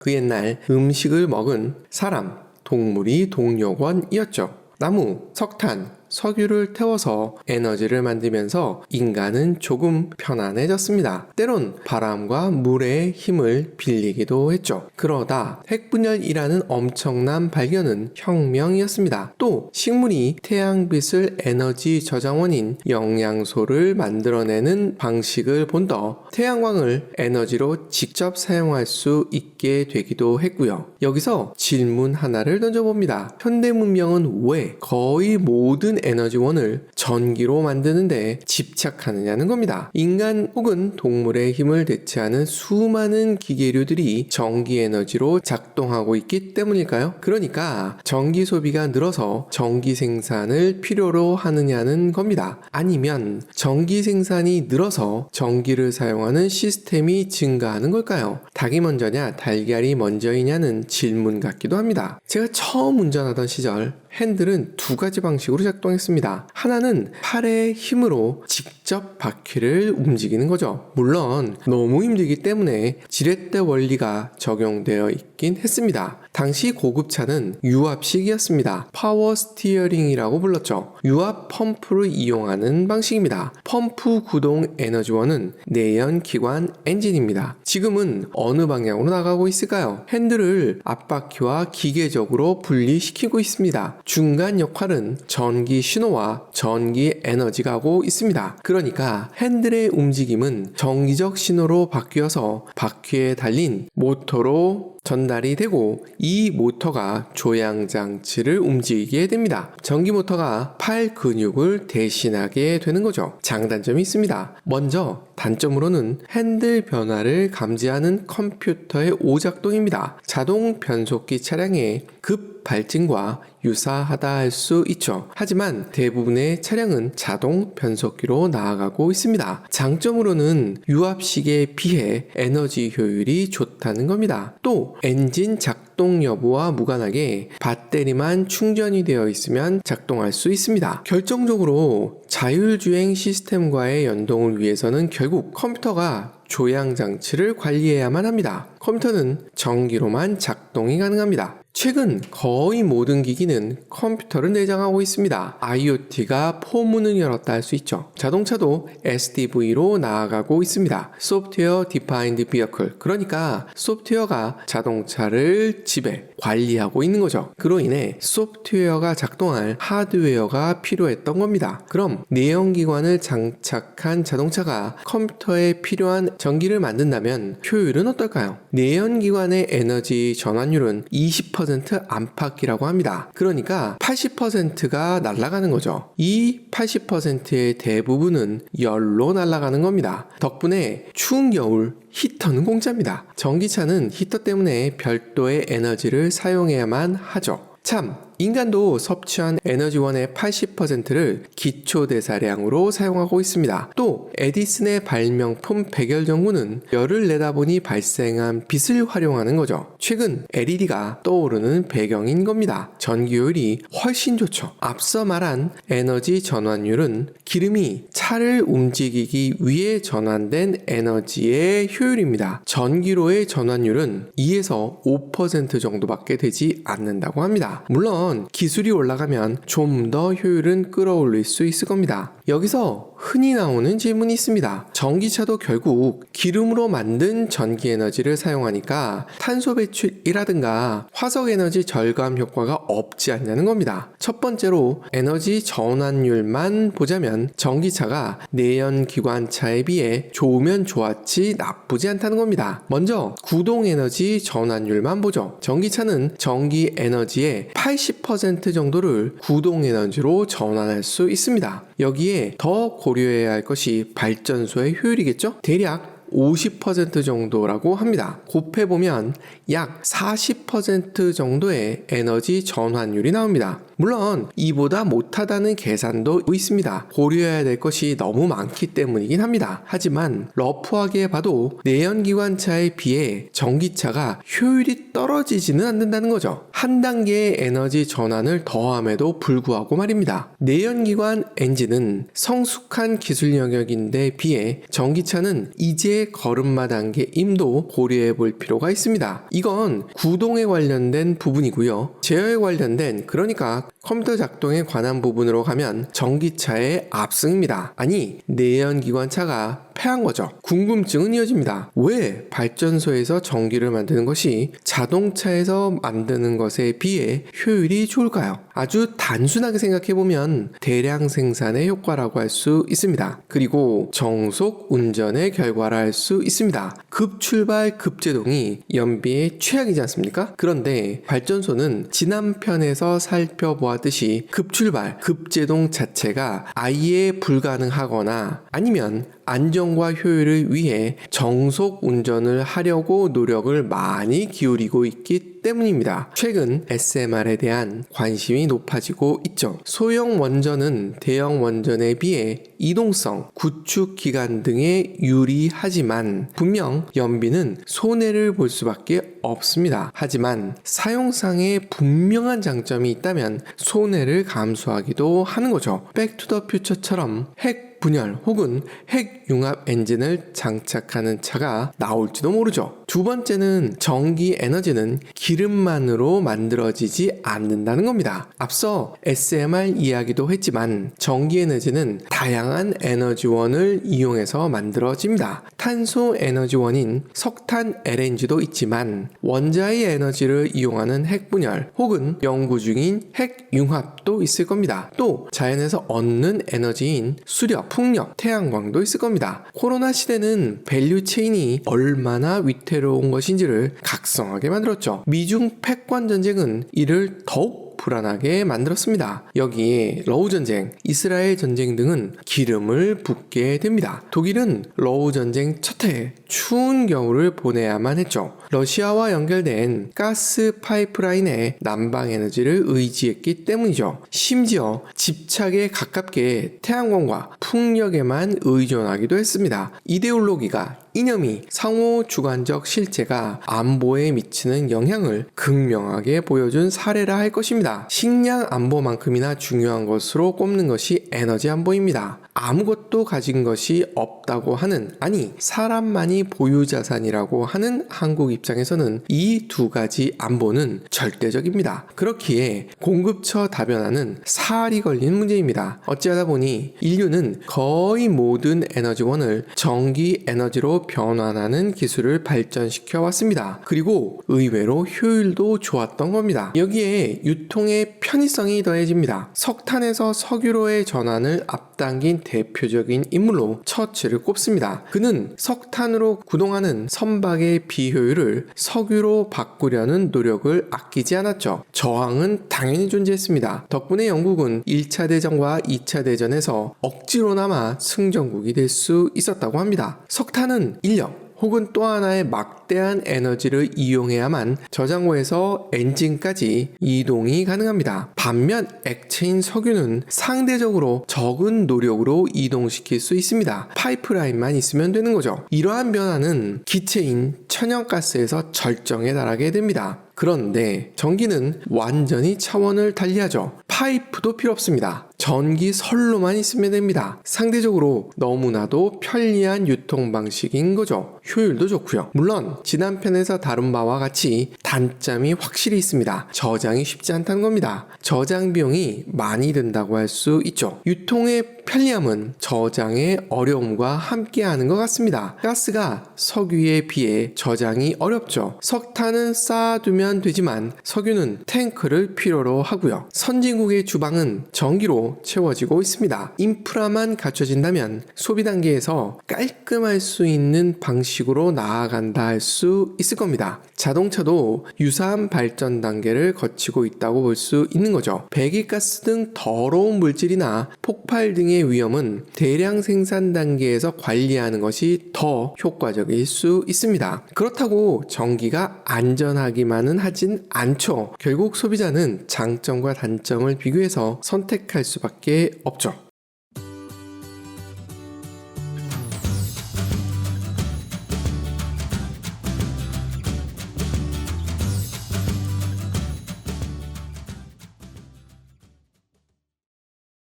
그 옛날 음식을 먹은 사람, 동물이 동력원이었죠. 나무, 석탄, 석유를 태워서 에너지를 만들면서 인간은 조금 편안해졌습니다. 때론 바람과 물의 힘을 빌리기도 했죠. 그러다 핵분열이라는 엄청난 발견은 혁명이었습니다. 또 식물이 태양빛을 에너지 저장원인 영양소를 만들어내는 방식을 본떠 태양광을 에너지로 직접 사용할 수 있게 되기도 했고요. 여기서 질문 하나를 던져봅니다. 현대 문명은 왜 거의 모든 에너지원을 전기로 만드는데 집착하느냐는 겁니다. 인간 혹은 동물의 힘을 대체하는 수많은 기계류들이 전기 에너지로 작동하고 있기 때문일까요? 그러니까 전기 소비가 늘어서 전기 생산을 필요로 하느냐는 겁니다. 아니면 전기 생산이 늘어서 전기를 사용하는 시스템이 증가하는 걸까요? 닭이 먼저냐 달걀이 먼저이냐는 질문 같기도 합니다. 제가 처음 운전하던 시절 핸들은 두 가지 방식으로 작동했습니다. 하나는 팔의 힘으로 직접 바퀴를 움직이는 거죠. 물론 너무 힘들기 때문에 지렛대 원리가 적용되어 있긴 했습니다. 당시 고급차는 유압식이었습니다. 파워 스티어링이라고 불렀죠. 유압 펌프를 이용하는 방식입니다. 펌프 구동 에너지원은 내연기관 엔진입니다. 지금은 어느 방향으로 나가고 있을까요? 핸들을 앞바퀴와 기계적으로 분리시키고 있습니다. 중간 역할은 전기 신호와 전기 에너지가 하고 있습니다. 그러니까 핸들의 움직임은 전기적 신호로 바뀌어서 바퀴에 달린 모터로 전달이 되고 이 모터가 조향장치를 움직이게 됩니다. 전기 모터가 팔 근육을 대신하게 되는 거죠. 장단점이 있습니다. 먼저 단점으로는 핸들 변화를 감지하는 컴퓨터의 오작동입니다. 자동 변속기 차량의 급 발진과 유사하다 할 수 있죠. 하지만 대부분의 차량은 자동 변속기로 나아가고 있습니다. 장점으로는 유압식에 비해 에너지 효율이 좋다는 겁니다. 또 엔진 작동 여부와 무관하게 배터리만 충전이 되어 있으면 작동할 수 있습니다. 결정적으로 자율주행 시스템과의 연동을 위해서는 결국 컴퓨터가 조향장치를 관리해야만 합니다. 컴퓨터는 전기로만 작동이 가능합니다. 최근 거의 모든 기기는 컴퓨터를 내장하고 있습니다. IoT가 포문을 열었다 할 수 있죠. 자동차도 SDV로 나아가고 있습니다. 소프트웨어 디파인드 비어클, 그러니까 소프트웨어가 자동차를 지배, 관리하고 있는 거죠. 그로 인해 소프트웨어가 작동할 하드웨어가 필요했던 겁니다. 그럼 내연기관을 장착한 자동차가 컴퓨터에 필요한 전기를 만든다면 효율은 어떨까요? 내연기관의 에너지 전환율은 20% 안팎이라고 합니다. 그러니까 80%가 날아가는 거죠. 이 80%의 대부분은 열로 날아가는 겁니다. 덕분에 추운 겨울 히터는 공짜입니다. 전기차는 히터 때문에 별도의 에너지를 사용해야만 하죠. 참, 인간도 섭취한 에너지원의 80%를 기초대사량으로 사용하고 있습니다. 또 에디슨의 발명품 백열전구는 열을 내다보니 발생한 빛을 활용하는 거죠. 최근 LED가 떠오르는 배경인 겁니다. 전기효율이 훨씬 좋죠. 앞서 말한 에너지 전환율은 기름이 차를 움직이기 위해 전환된 에너지의 효율입니다. 전기로의 전환율은 2에서 5% 정도밖에 되지 않는다고 합니다. 물론 기술이 올라가면 좀 더 효율은 끌어올릴 수 있을 겁니다. 여기서 흔히 나오는 질문이 있습니다. 전기차도 결국 기름으로 만든 전기 에너지를 사용하니까 탄소 배출이라든가 화석 에너지 절감 효과가 없지 않냐는 겁니다. 첫 번째로 에너지 전환율만 보자면 전기차가 내연기관차에 비해 좋으면 좋았지 나쁘지 않다는 겁니다. 먼저 구동 에너지 전환율만 보죠. 전기차는 전기 에너지의 80% 정도를 구동 에너지로 전환할 수 있습니다. 여기에 더 고려해야 할 것이 발전소의 효율이겠죠? 대략 50% 정도라고 합니다. 곱해보면 약 40% 정도의 에너지 전환율이 나옵니다. 물론 이보다 못하다는 계산도 있습니다. 고려해야 될 것이 너무 많기 때문이긴 합니다. 하지만 러프하게 봐도 내연기관차에 비해 전기차가 효율이 떨어지지는 않는다는 거죠. 한 단계의 에너지 전환을 더함에도 불구하고 말입니다. 내연기관 엔진은 성숙한 기술 영역인데 비해 전기차는 이제 걸음마 단계임도 고려해 볼 필요가 있습니다. 이건 구동에 관련된 부분이고요. 제어에 관련된, 그러니까 컴퓨터 작동에 관한 부분으로 가면 전기차의 압승입니다. 아니, 내연기관차가 패한 거죠. 궁금증은 이어집니다. 왜 발전소에서 전기를 만드는 것이 자동차에서 만드는 것에 비해 효율이 좋을까요? 아주 단순하게 생각해보면 대량 생산의 효과라고 할 수 있습니다. 그리고 정속 운전의 결과라 할 수 있습니다. 급출발 급제동이 연비의 최악이지 않습니까? 그런데 발전소는 지난 편에서 살펴보았듯이 급출발 급제동 자체가 아예 불가능하거나 아니면 안정과 효율을 위해 정속 운전을 하려고 노력을 많이 기울이고 있기 때문입니다. 최근 SMR에 대한 관심이 높아지고 있죠. 소형 원전은 대형 원전에 비해 이동성, 구축 기간 등에 유리하지만 분명 연비는 손해를 볼 수밖에 없습니다. 하지만 사용상의 분명한 장점이 있다면 손해를 감수하기도 하는 거죠. 백투더퓨처처럼 핵 분열 혹은 핵융합 엔진을 장착하는 차가 나올지도 모르죠. 두 번째는 전기 에너지는 기름만으로 만들어지지 않는다는 겁니다. 앞서 SMR 이야기도 했지만 전기 에너지는 다양한 에너지원을 이용해서 만들어집니다. 탄소 에너지원인 석탄 LNG도 있지만 원자의 에너지를 이용하는 핵분열 혹은 연구 중인 핵융합도 있을 겁니다. 또 자연에서 얻는 에너지인 수력, 풍력, 태양광도 있을 겁니다. 코로나 시대는 밸류 체인이 얼마나 위태로운 것인지를 각성하게 만들었죠. 미중 패권 전쟁은 이를 더욱 불안하게 만들었습니다. 여기에 러우 전쟁, 이스라엘 전쟁 등은 기름을 붓게 됩니다. 독일은 러우 전쟁 첫 해에 추운 겨울을 보내야만 했죠. 러시아와 연결된 가스 파이프라인에 난방 에너지를 의지했기 때문이죠. 심지어 집착에 가깝게 태양광과 풍력에만 의존하기도 했습니다. 이데올로기가, 이념이, 상호 주관적 실체가 안보에 미치는 영향을 극명하게 보여준 사례라 할 것입니다. 식량 안보만큼이나 중요한 것으로 꼽는 것이 에너지 안보입니다. 아무것도 가진 것이 없다고 하는, 아니 사람만이 보유자산이라고 하는 한국 입장에서는 이 두 가지 안보는 절대적입니다. 그렇기에 공급처 다변화는 사활이 걸린 문제입니다. 어찌하다 보니 인류는 거의 모든 에너지원을 전기 에너지로 변환하는 기술을 발전시켜 왔습니다. 그리고 의외로 효율도 좋았던 겁니다. 여기에 유통의 편의성이 더해집니다. 석탄에서 석유로의 전환을 앞당긴 대표적인 인물로 처치를 꼽습니다. 그는 석탄으로 구동하는 선박의 비효율을 석유로 바꾸려는 노력을 아끼지 않았죠. 저항은 당연히 존재했습니다. 덕분에 영국은 1차 대전과 2차 대전에서 억지로나마 승전국이 될 수 있었다고 합니다. 석탄은 인력 혹은 또 하나의 막대한 에너지를 이용해야만 저장고에서 엔진까지 이동이 가능합니다. 반면 액체인 석유는 상대적으로 적은 노력으로 이동시킬 수 있습니다. 파이프라인만 있으면 되는 거죠. 이러한 변화는 기체인 천연가스에서 절정에 달하게 됩니다. 그런데 전기는 완전히 차원을 달리하죠. 파이프도 필요 없습니다. 전기선로만 있으면 됩니다. 상대적으로 너무나도 편리한 유통 방식인 거죠. 효율도 좋고요. 물론 지난 편에서 다룬 바와 같이 단점이 확실히 있습니다. 저장이 쉽지 않다는 겁니다. 저장 비용이 많이 든다고 할 수 있죠. 유통의 편리함은 저장의 어려움과 함께하는 것 같습니다. 가스가 석유에 비해 저장이 어렵죠. 석탄은 쌓아두면 되지만 석유는 탱크를 필요로 하고요. 선진국의 주방은 전기로 제대로 채워지고 있습니다. 인프라만 갖춰진다면 소비 단계에서 깔끔할 수 있는 방식으로 나아간다 할 수 있을 겁니다. 자동차도 유사한 발전 단계를 거치고 있다고 볼 수 있는 거죠. 배기가스 등 더러운 물질이나 폭발 등의 위험은 대량 생산 단계에서 관리하는 것이 더 효과적일 수 있습니다. 그렇다고 전기가 안전하기만은 하진 않죠. 결국 소비자는 장점과 단점을 비교해서 선택할 수밖에 없죠.